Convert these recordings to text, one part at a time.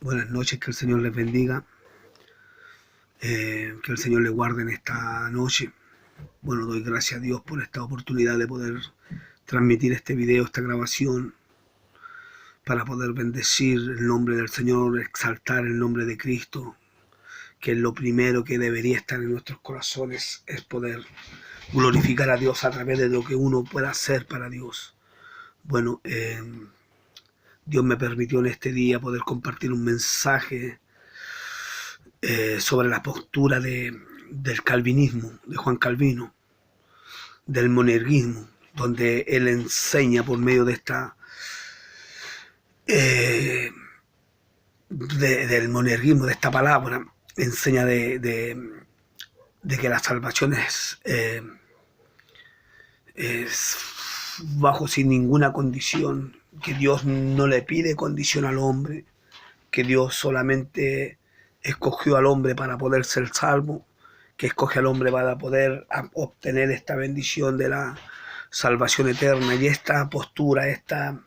Buenas noches, que el Señor les bendiga, que el Señor les guarde en esta noche. Bueno, doy gracias a Dios por esta oportunidad de poder transmitir este video, esta grabación, para poder bendecir el nombre del Señor, exaltar el nombre de Cristo, que es lo primero que debería estar en nuestros corazones, es poder glorificar a Dios a través de lo que uno pueda hacer para Dios. Bueno, Dios me permitió en este día poder compartir un mensaje sobre la postura del calvinismo, de Juan Calvino, del monerguismo, donde él enseña por medio de esta del monerguismo, de esta palabra, enseña de que la salvación es bajo sin ninguna condición, que Dios no le pide condición al hombre, que Dios solamente escogió al hombre para poder ser salvo, que escoge al hombre para poder obtener esta bendición de la salvación eterna. Y esta postura, esta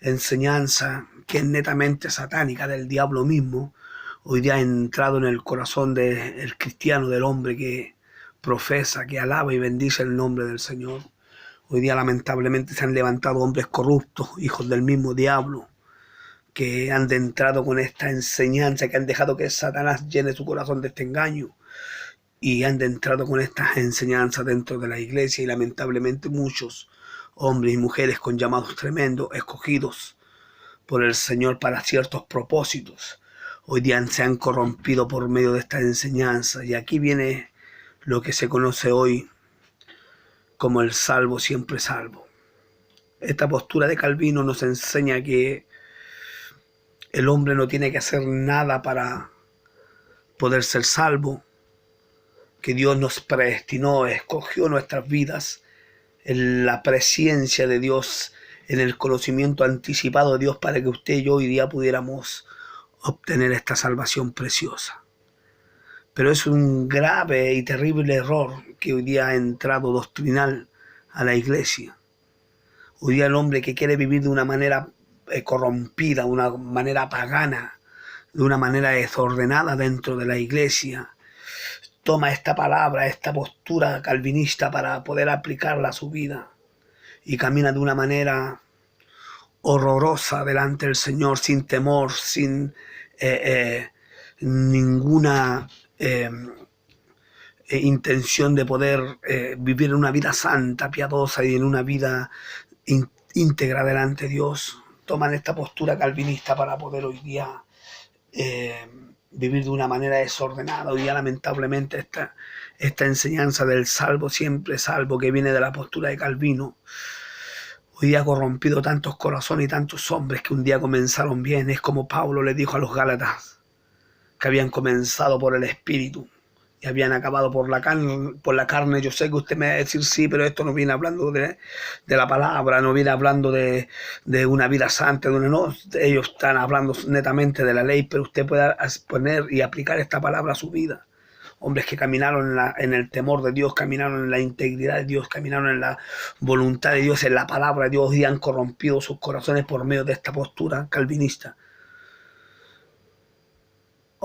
enseñanza que es netamente satánica del diablo mismo, hoy día ha entrado en el corazón del cristiano, del hombre que profesa, que alaba y bendice el nombre del Señor. Hoy día lamentablemente se han levantado hombres corruptos, hijos del mismo diablo, que han entrado con esta enseñanza, que han dejado que Satanás llene su corazón de este engaño, y han entrado con estas enseñanzas dentro de la iglesia, y lamentablemente muchos hombres y mujeres con llamados tremendos, escogidos por el Señor para ciertos propósitos, hoy día se han corrompido por medio de esta enseñanza. Y aquí viene lo que se conoce hoy como el salvo siempre salvo. Esta postura de Calvino nos enseña que el hombre no tiene que hacer nada para poder ser salvo, que Dios nos predestinó, escogió nuestras vidas en la presencia de Dios, en el conocimiento anticipado de Dios, para que usted y yo hoy día pudiéramos obtener esta salvación preciosa. Pero es un grave y terrible error que hoy día ha entrado doctrinal a la iglesia. Hoy día el hombre que quiere vivir de una manera corrompida, de una manera pagana, de una manera desordenada dentro de la iglesia, toma esta palabra, esta postura calvinista para poder aplicarla a su vida, y camina de una manera horrorosa delante del Señor, sin temor, sin ninguna intención de poder vivir una vida santa, piadosa y en una vida íntegra delante de Dios. Toman esta postura calvinista para poder hoy día vivir de una manera desordenada. Hoy día lamentablemente esta enseñanza del salvo siempre salvo, que viene de la postura de Calvino, hoy día ha corrompido tantos corazones y tantos hombres que un día comenzaron bien. Es como Pablo le dijo a los Gálatas, que habían comenzado por el Espíritu y habían acabado por la carne. Yo sé que usted me va a decir, sí, pero esto no viene hablando de la palabra, no viene hablando de una vida santa, no, ellos están hablando netamente de la ley, pero usted puede poner y aplicar esta palabra a su vida. Hombres que caminaron en el temor de Dios, caminaron en la integridad de Dios, caminaron en la voluntad de Dios, en la palabra de Dios, y han corrompido sus corazones por medio de esta postura calvinista.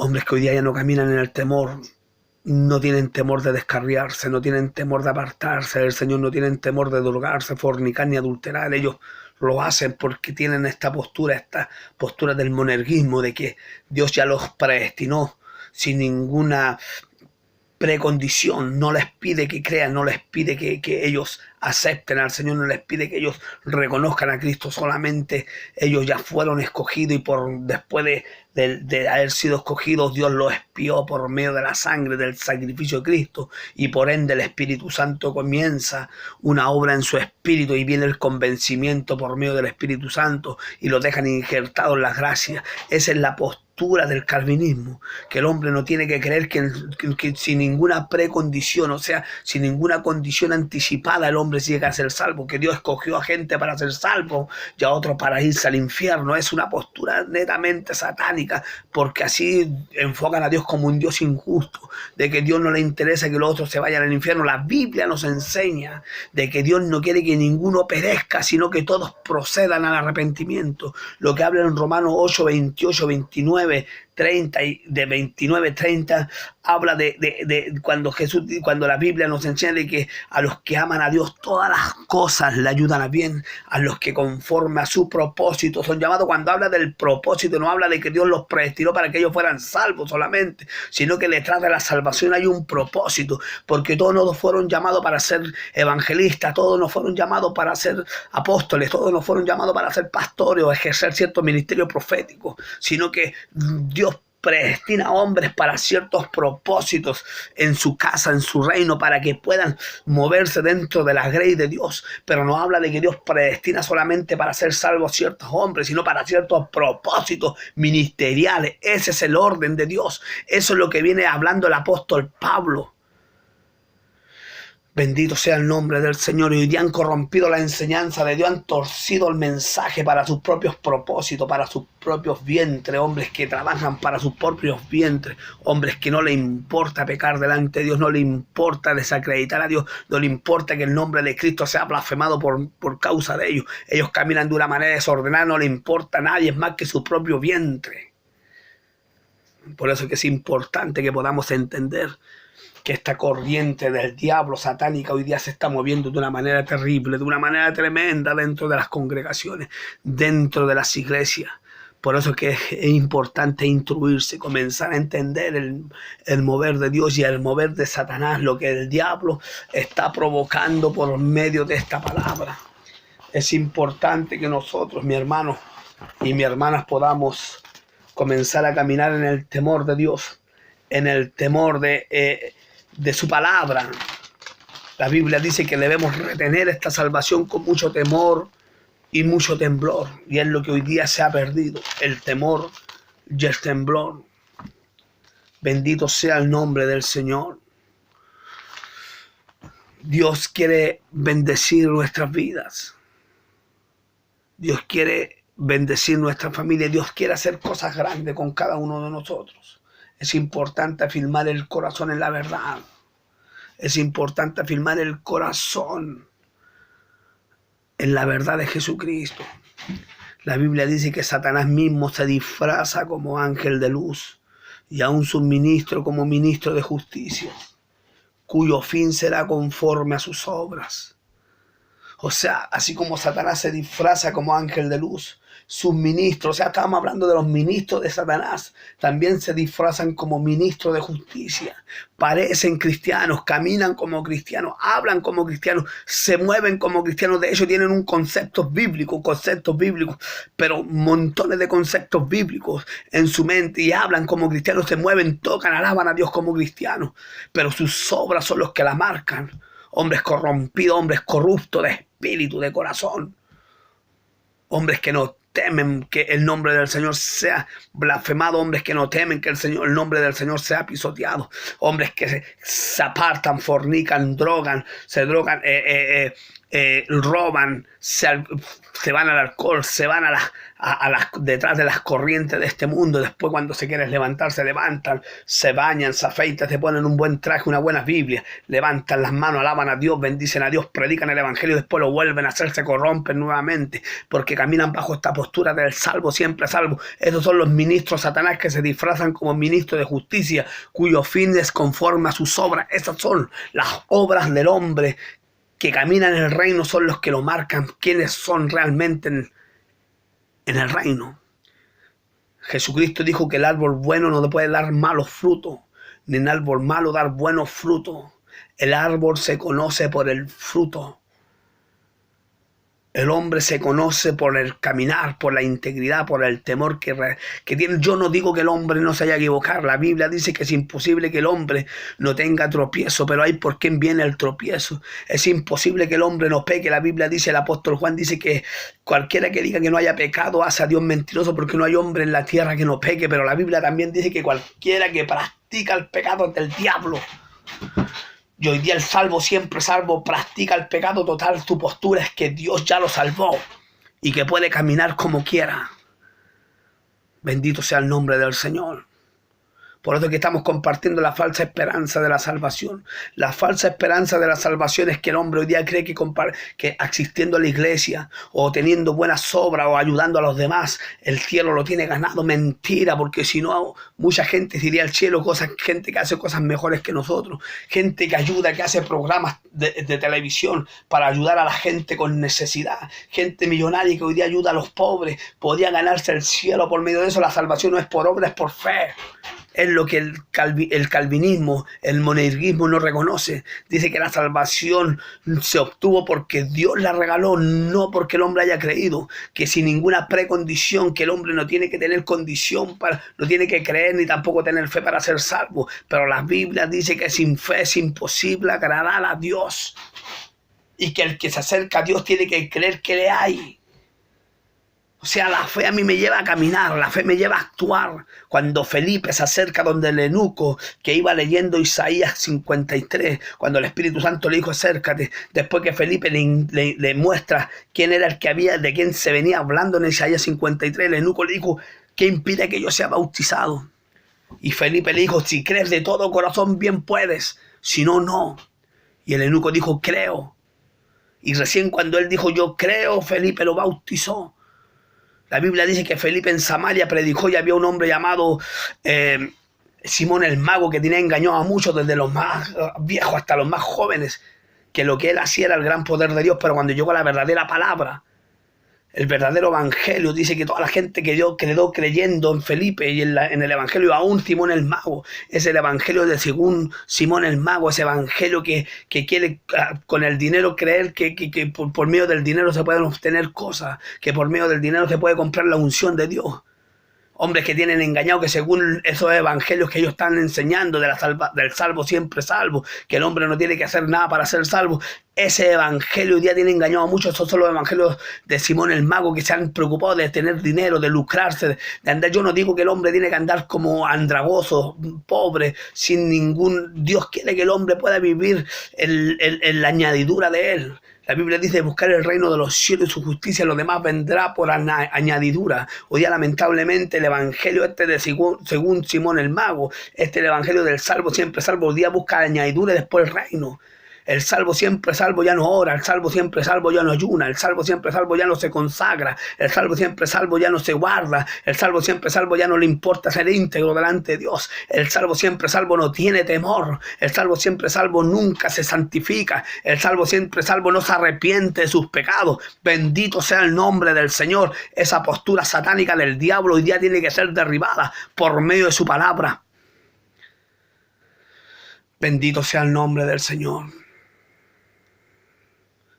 Hombres que hoy día ya no caminan en el temor, no tienen temor de descarriarse, no tienen temor de apartarse del Señor, no tienen temor de drogarse, fornicar ni adulterar. Ellos lo hacen porque tienen esta postura del monerguismo, de que Dios ya los predestinó sin ninguna precondición, no les pide que crean, no les pide que ellos acepten al Señor, no les pide que ellos reconozcan a Cristo, solamente ellos ya fueron escogidos, y después de haber sido escogidos, Dios los expió por medio de la sangre, del sacrificio de Cristo, y por ende el Espíritu Santo comienza una obra en su espíritu, y viene el convencimiento por medio del Espíritu Santo, y los dejan injertados en las gracias. Esa es la postura del calvinismo, que el hombre no tiene que creer que sin ninguna precondición, o sea, sin ninguna condición anticipada, el hombre hombres llegue a ser salvo, que Dios escogió a gente para ser salvo y a otros para irse al infierno. Es una postura netamente satánica, porque así enfocan a Dios como un Dios injusto, de que Dios no le interesa que los otros se vayan al infierno. La Biblia nos enseña de que Dios no quiere que ninguno perezca, sino que todos procedan al arrepentimiento. Lo que habla en Romanos 8, 28, 29, 30 y de 29, 30, habla de cuando la Biblia nos enseña de que a los que aman a Dios todas las cosas le ayudan a bien, a los que conforme a su propósito son llamados. Cuando habla del propósito, no habla de que Dios los predestinó para que ellos fueran salvos solamente, sino que detrás de la salvación hay un propósito, porque todos no fueron llamados para ser evangelistas, todos no fueron llamados para ser apóstoles, todos no fueron llamados para ser pastores o ejercer cierto ministerio profético, sino que Dios predestina a hombres para ciertos propósitos en su casa, en su reino, para que puedan moverse dentro de la grey de Dios. Pero no habla de que Dios predestina solamente para ser salvos ciertos hombres, sino para ciertos propósitos ministeriales. Ese es el orden de Dios. Eso es lo que viene hablando el apóstol Pablo. Bendito sea el nombre del Señor. Y hoy día han corrompido la enseñanza de Dios, han torcido el mensaje para sus propios propósitos, para sus propios vientres. Hombres que trabajan para sus propios vientres, hombres que no le importa pecar delante de Dios, no le importa desacreditar a Dios, no le importa que el nombre de Cristo sea blasfemado por causa de ellos. Ellos caminan de una manera desordenada, no le importa a nadie más que su propio vientre. Por eso es que es importante que podamos entender que esta corriente del diablo satánica hoy día se está moviendo de una manera terrible, de una manera tremenda dentro de las congregaciones, dentro de las iglesias. Por eso es que es importante instruirse, comenzar a entender el mover de Dios y el mover de Satanás, lo que el diablo está provocando por medio de esta palabra. Es importante que nosotros, mi hermano y mi hermanas, podamos comenzar a caminar en el temor de Dios, en el temor de su palabra. La Biblia dice que debemos retener esta salvación con mucho temor y mucho temblor, y es lo que hoy día se ha perdido, el temor y el temblor. Bendito sea el nombre del Señor. Dios quiere bendecir nuestras vidas, Dios quiere bendecir nuestra familia, Dios quiere hacer cosas grandes con cada uno de nosotros. Es importante afirmar el corazón en la verdad. Es importante afirmar el corazón en la verdad de Jesucristo. La Biblia dice que Satanás mismo se disfraza como ángel de luz y aún su ministro como ministro de justicia, cuyo fin será conforme a sus obras. O sea, así como Satanás se disfraza como ángel de luz, sus ministros, o sea, estamos hablando de los ministros de Satanás, también se disfrazan como ministros de justicia. Parecen cristianos, caminan como cristianos, hablan como cristianos, se mueven como cristianos. De hecho, tienen un conceptos bíblicos, pero montones de conceptos bíblicos en su mente y hablan como cristianos, se mueven, tocan, alaban a Dios como cristianos, pero sus obras son los que la marcan. Hombres corrompidos, hombres corruptos de espíritu, de corazón, hombres que no temen que el nombre del Señor sea blasfemado, hombres que no temen que el nombre del Señor sea pisoteado, hombres que se apartan, fornican, se drogan, roban, se van al alcohol, se van detrás de las corrientes de este mundo. Después, cuando se quieren levantar, se levantan, se bañan, se afeitan, se ponen un buen traje, una buena Biblia, levantan las manos, alaban a Dios, bendicen a Dios, predican el evangelio, después lo vuelven a hacer, se corrompen nuevamente, porque caminan bajo esta postura del salvo, siempre salvo. Esos son los ministros de Satanás que se disfrazan como ministros de justicia, cuyo fin es conforme a sus obras. Esas son las obras del hombre que caminan en el reino, son los que lo marcan quiénes son realmente en el reino. Jesucristo dijo que el árbol bueno no le puede dar malos frutos, ni el árbol malo dar buenos frutos. El árbol se conoce por el fruto. El hombre se conoce por el caminar, por la integridad, por el temor que tiene. Yo no digo que el hombre no se haya equivocado. La Biblia dice que es imposible que el hombre no tenga tropiezo, pero hay por quién viene el tropiezo. Es imposible que el hombre no peque. La Biblia dice, el apóstol Juan dice que cualquiera que diga que no haya pecado hace a Dios mentiroso, porque no hay hombre en la tierra que no peque. Pero la Biblia también dice que cualquiera que practica el pecado es del diablo. Y hoy día el salvo, siempre salvo, practica el pecado total. Tu postura es que Dios ya lo salvó y que puede caminar como quiera. Bendito sea el nombre del Señor. Por eso es que estamos compartiendo la falsa esperanza de la salvación. La falsa esperanza de la salvación es que el hombre hoy día cree que asistiendo a la iglesia o teniendo buenas obras o ayudando a los demás, el cielo lo tiene ganado. Mentira, porque si no, mucha gente iría al cielo, gente que hace cosas mejores que nosotros, gente que ayuda, que hace programas de televisión para ayudar a la gente con necesidad, gente millonaria que hoy día ayuda a los pobres, podía ganarse el cielo por medio de eso. La salvación no es por obra, es por fe. Es lo que el calvinismo, el monerguismo no reconoce. Dice que la salvación se obtuvo porque Dios la regaló, no porque el hombre haya creído. Que sin ninguna precondición, que el hombre no tiene que tener condición, no tiene que creer ni tampoco tener fe para ser salvo. Pero la Biblia dice que sin fe es imposible agradar a Dios. Y que el que se acerca a Dios tiene que creer que le hay. O sea, la fe a mí me lleva a caminar, la fe me lleva a actuar. Cuando Felipe se acerca donde el eunuco, que iba leyendo Isaías 53, cuando el Espíritu Santo le dijo acércate, después que Felipe le muestra quién era el que había, de quién se venía hablando en Isaías 53, el eunuco le dijo, ¿qué impide que yo sea bautizado? Y Felipe le dijo, si crees de todo corazón bien puedes, si no, no. Y el eunuco dijo, creo. Y recién cuando él dijo, yo creo, Felipe lo bautizó. La Biblia dice que Felipe en Samaria predicó y había un hombre llamado Simón el Mago que tenía engañado a muchos, desde los más viejos hasta los más jóvenes, que lo que él hacía era el gran poder de Dios, pero cuando llegó la verdadera palabra, el verdadero evangelio, dice que toda la gente quedó creyendo en Felipe y en el evangelio, aún Simón el Mago, es el evangelio de según Simón el Mago, ese evangelio que quiere con el dinero creer que por medio del dinero se pueden obtener cosas, que por medio del dinero se puede comprar la unción de Dios. Hombres que tienen engañado que según esos evangelios que ellos están enseñando del salvo siempre salvo, que el hombre no tiene que hacer nada para ser salvo, ese evangelio hoy día tiene engañado a muchos. Esos son los evangelios de Simón el Mago, que se han preocupado de tener dinero, de lucrarse, de andar. Yo no digo que el hombre tiene que andar como andragoso, pobre, sin ningún... Dios quiere que el hombre pueda vivir en la añadidura de él. La Biblia dice buscar el reino de los cielos y su justicia, lo demás vendrá por añadidura. Hoy día lamentablemente el evangelio de según Simón el Mago, el evangelio del salvo siempre salvo, hoy día busca añadidura y después el reino. El salvo siempre salvo ya no ora, el salvo siempre salvo ya no ayuna, el salvo siempre salvo ya no se consagra, el salvo siempre salvo ya no se guarda, el salvo siempre salvo ya no le importa ser íntegro delante de Dios, el salvo siempre salvo no tiene temor, el salvo siempre salvo nunca se santifica, el salvo siempre salvo no se arrepiente de sus pecados. Bendito sea el nombre del Señor. Esa postura satánica del diablo hoy día tiene que ser derribada por medio de su palabra. Bendito sea el nombre del Señor.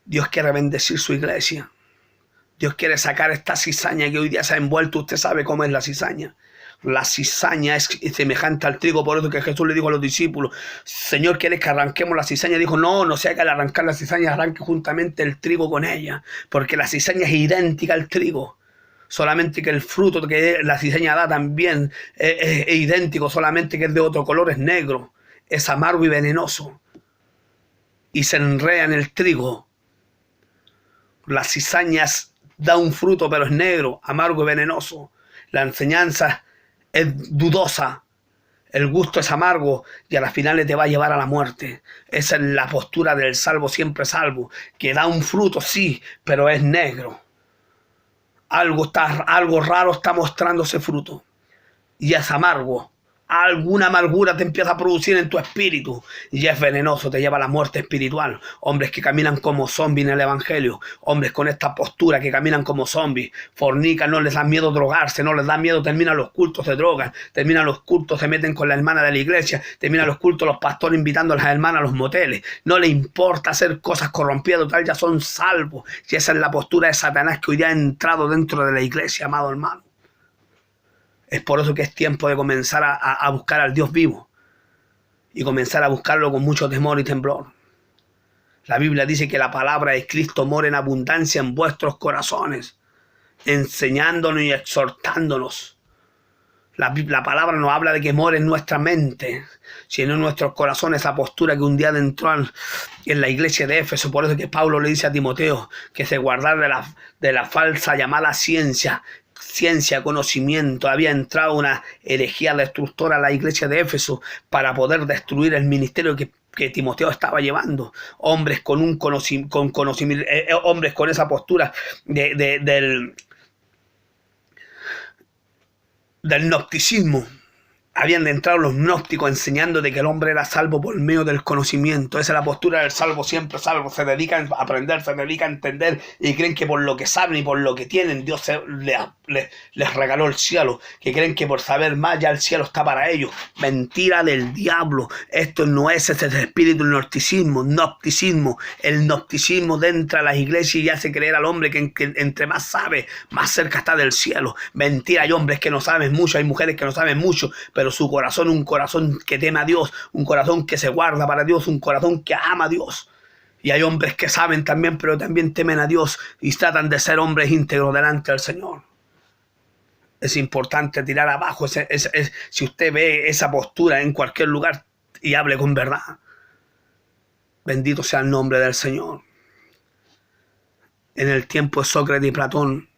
Dios quiere bendecir su iglesia. Dios quiere sacar esta cizaña que hoy día se ha envuelto. Usted sabe cómo es la cizaña. La cizaña es semejante al trigo, por eso que Jesús le dijo a los discípulos, Señor, ¿quieres que arranquemos la cizaña? Dijo, no sea que al arrancar la cizaña arranque juntamente el trigo con ella, porque la cizaña es idéntica al trigo. Solamente que el fruto que la cizaña da también es idéntico, solamente que es de otro color, es negro, es amargo y venenoso. Y se enreda en el trigo. Las cizañas da un fruto, pero es negro, amargo y venenoso. La enseñanza es dudosa, el gusto es amargo y a las finales te va a llevar a la muerte. Esa es la postura del salvo siempre salvo, que da un fruto, sí, pero es negro. Algo raro está mostrando ese fruto y es amargo. Alguna amargura te empieza a producir en tu espíritu y es venenoso, te lleva a la muerte espiritual. Hombres que caminan como zombies en el evangelio, hombres con esta postura que caminan como zombies, fornican, no les da miedo drogarse, no les da miedo, terminan los cultos, se drogan, terminan los cultos, se meten con la hermana de la iglesia, terminan los cultos, los pastores invitando a las hermanas a los moteles, no les importa hacer cosas corrompidas, tal, ya son salvos. Y esa es la postura de Satanás que hoy día ha entrado dentro de la iglesia, amado hermano. Es por eso que es tiempo de comenzar a buscar al Dios vivo y comenzar a buscarlo con mucho temor y temblor. La Biblia dice que la palabra de Cristo mora en abundancia en vuestros corazones, enseñándonos y exhortándonos. La palabra nos habla de que mora en nuestra mente, sino en nuestros corazones, esa postura que un día entró en la iglesia de Éfeso. Por eso que Pablo le dice a Timoteo que se guardara de la falsa llamada ciencia, conocimiento. Había entrado una herejía destructora a la iglesia de Éfeso para poder destruir el ministerio que Timoteo estaba llevando. Hombres con un conocimiento, hombres con esa postura del gnosticismo. Habían entrado los gnósticos enseñando de que el hombre era salvo por medio del conocimiento. Esa es la postura del salvo, siempre salvo. Se dedican a aprender, se dedican a entender y creen que por lo que saben y por lo que tienen, Dios les regaló el cielo. Que creen que por saber más ya el cielo está para ellos. Mentira del diablo. Esto no es ese espíritu del gnosticismo. El gnosticismo entra a las iglesias y hace creer al hombre que entre más sabe, más cerca está del cielo. Mentira, hay hombres que no saben mucho, hay mujeres que no saben mucho, pero su corazón, un corazón que teme a Dios, un corazón que se guarda para Dios, un corazón que ama a Dios. Y hay hombres que saben también, pero también temen a Dios y tratan de ser hombres íntegros delante del Señor. Es importante tirar abajo, si usted ve esa postura en cualquier lugar y hable con verdad. Bendito sea el nombre del Señor. En el tiempo de Sócrates y Platón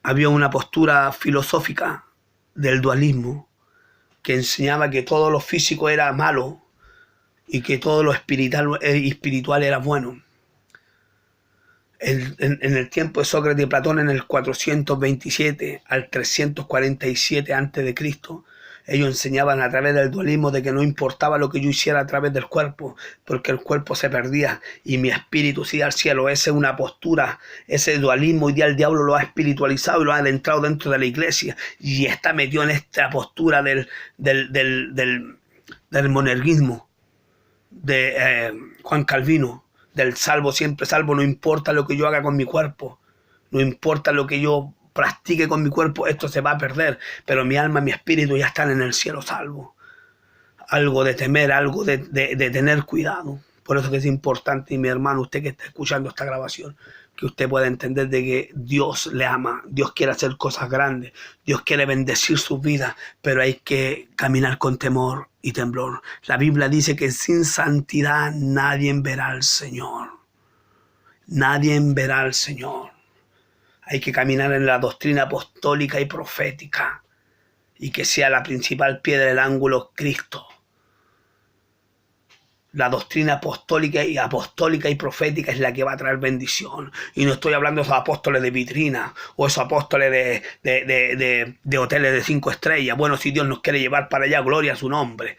había una postura filosófica del dualismo que enseñaba que todo lo físico era malo y que todo lo espiritual era bueno. En el tiempo de Sócrates y Platón, en el 427 al 347 a.C., ellos enseñaban a través del dualismo de que no importaba lo que yo hiciera a través del cuerpo, porque el cuerpo se perdía y mi espíritu se iba al cielo. Esa es una postura, ese dualismo hoy día el diablo lo ha espiritualizado y lo ha adentrado dentro de la iglesia y está metido en esta postura del monerguismo de Juan Calvino, del salvo siempre salvo. No importa lo que yo haga con mi cuerpo, no importa lo que yo practique con mi cuerpo, esto se va a perder, pero mi alma y mi espíritu ya están en el cielo salvo. Algo de temer, algo de tener cuidado. Por eso que es importante, y mi hermano, usted que está escuchando esta grabación, que usted pueda entender de que Dios le ama, Dios quiere hacer cosas grandes, Dios quiere bendecir su vida, pero hay que caminar con temor y temblor. La Biblia dice que sin santidad nadie verá al Señor. Nadie verá al Señor. Hay que caminar en la doctrina apostólica y profética y que sea la principal piedra del ángulo Cristo. La doctrina apostólica y profética es la que va a traer bendición. Y no estoy hablando de esos apóstoles de vitrina o esos apóstoles de hoteles de 5 estrellas. Bueno, si Dios nos quiere llevar para allá, gloria a su nombre.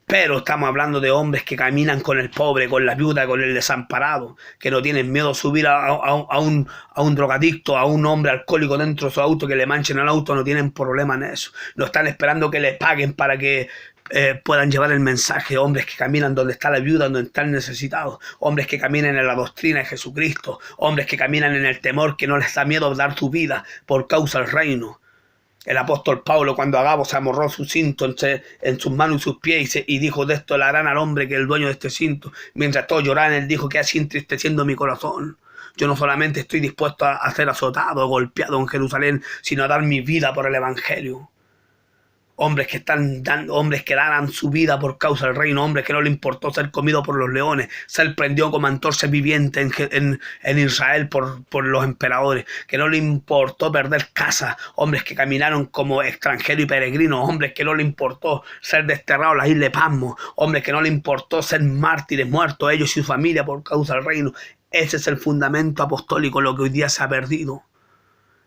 Pero estamos hablando de hombres que caminan con el pobre, con la viuda, con el desamparado, que no tienen miedo a subir a un drogadicto, a un hombre alcohólico dentro de su auto, que le manchen el auto, no tienen problema en eso. No están esperando que les paguen para que puedan llevar el mensaje. Hombres que caminan donde está la viuda, donde están necesitados. Hombres que caminan en la doctrina de Jesucristo. Hombres que caminan en el temor, que no les da miedo dar su vida por causa del reino. El apóstol Pablo, cuando Agabo se amarró su cinto en sus manos y sus pies y dijo: de esto le harán al hombre que es el dueño de este cinto. Mientras todos lloraban, él dijo: que así entristeciendo mi corazón. Yo no solamente estoy dispuesto a ser azotado, golpeado en Jerusalén, sino a dar mi vida por el evangelio. Hombres que dan su vida por causa del reino, hombres que no le importó ser comido por los leones, ser prendido como antorcha viviente en Israel por los emperadores, que no le importó perder casa, hombres que caminaron como extranjeros y peregrinos, hombres que no le importó ser desterrados a la isla de Pasmo, hombres que no le importó ser mártires, muertos ellos y su familia por causa del reino. Ese es el fundamento apostólico, lo que hoy día se ha perdido.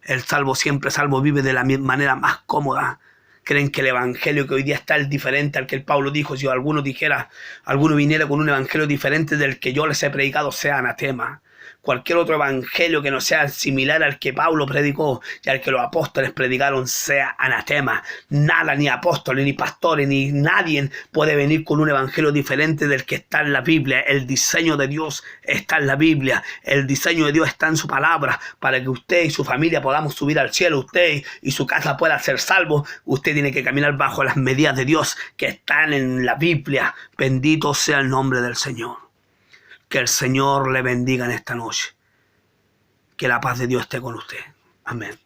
El salvo siempre salvo vive de la manera más cómoda. Creen que el evangelio que hoy día está es diferente al que el Pablo dijo. Si alguno viniera con un evangelio diferente del que yo les he predicado, sea anatema. Cualquier otro evangelio que no sea similar al que Pablo predicó y al que los apóstoles predicaron, sea anatema. Nada, ni apóstoles, ni pastores, ni nadie puede venir con un evangelio diferente del que está en la Biblia. El diseño de Dios está en la Biblia. El diseño de Dios está en su palabra. Para que usted y su familia podamos subir al cielo, usted y su casa pueda ser salvos, usted tiene que caminar bajo las medidas de Dios que están en la Biblia. Bendito sea el nombre del Señor. Que el Señor le bendiga en esta noche. Que la paz de Dios esté con usted. Amén.